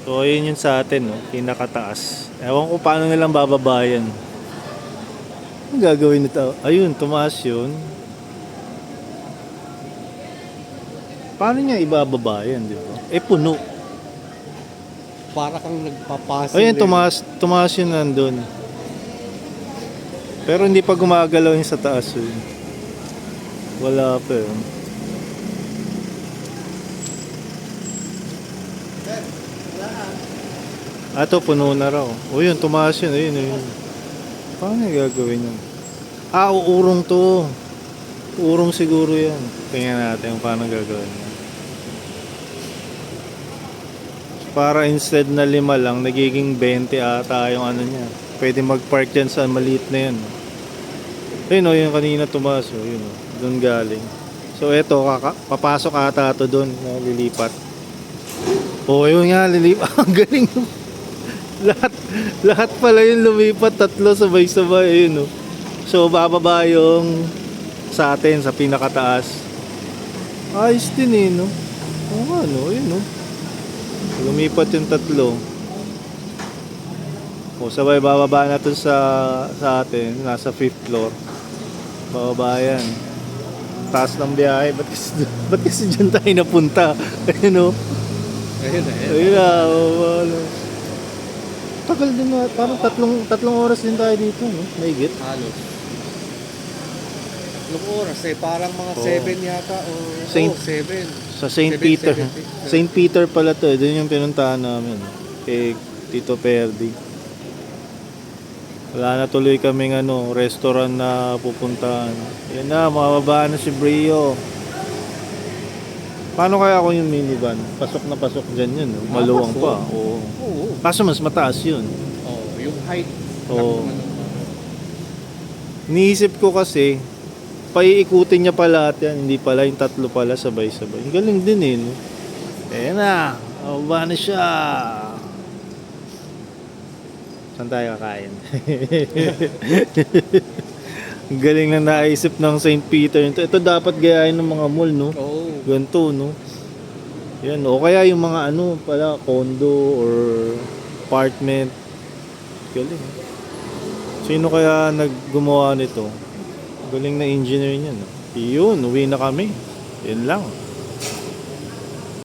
So, ayun yun sa atin, no? Pinakataas. Ewan ko paano nilang bababayan. Ang gagawin nito? Ayun, tumaas yun. Paano niya ibababayan, di ba? Eh, puno. Para kang nagpapasil Ayun, eh. tumaas yun nandun. Pero hindi pa gumagalaw yung sa taas yun. Wala pa yun. Ato, puno na raw. O yun, tumaas yun. Ayun, ayun. Paano yung gagawin yun? Ah, uurong to. Uurong siguro yan. Tingnan natin kung paano gagawin yan. Para instead na 5 lang, nagiging 20 ata yung ano niya. Pwede mag-park dyan sa maliit na yan. Ayun o, yung kanina tumaas o. Yun o, doon galing. So eto, papasok ata ito doon. Lilipat. O, yun nga, lilipat. Ang galing. Lahat pala yung lumipat. 3 sabay-sabay. Ayun o. So bababa yung sa atin sa pinakataas. Ayos din eh, no? Oo nga, no? Ayun, no? Lumipat yung 3. O sabay bababa na to sa atin. Nasa 5th floor. Bababa yan. Taas ng biyahe. Ba't kasi dyan tayo napunta? Ayun, no? Ayun na, ayun. Ayun na. Ano. Tagal din na. Parang tatlong oras din tayo dito, no? Mahigit. Halos. Tatlong oras eh. Parang mga Oo. 7 yata. O Saint- 7. Sa St. Peter. St. Peter pala to. Doon yung pinuntahan namin. Kay Tito Perdi. Wala na tuloy kaming restaurant na pupuntahan. Yan na, mababa na si Brio. Paano kaya kung yung minivan? Pasok na pasok dyan yun. No? Maluwang pa. Oo. Oo. Kaso mas mataas yun. Oh, yung height. Oo. ng ano. Niisip ko kasi, paiikutin niya pa lahat yan. Hindi pala yung 3 pala sabay-sabay. Galing din eh. No? Ayan na. Mababa na siya. Saan tayo kakain? Galing na naisip ng St. Peter. Ito dapat gayahin ng mga mall, no? Oo. Ganito, no? Yan, o kaya yung mga pala, condo or apartment. Galing. Sino kaya naggumawa nito? Galing na engineer niya, no? Yun, uwi na kami. Yun lang.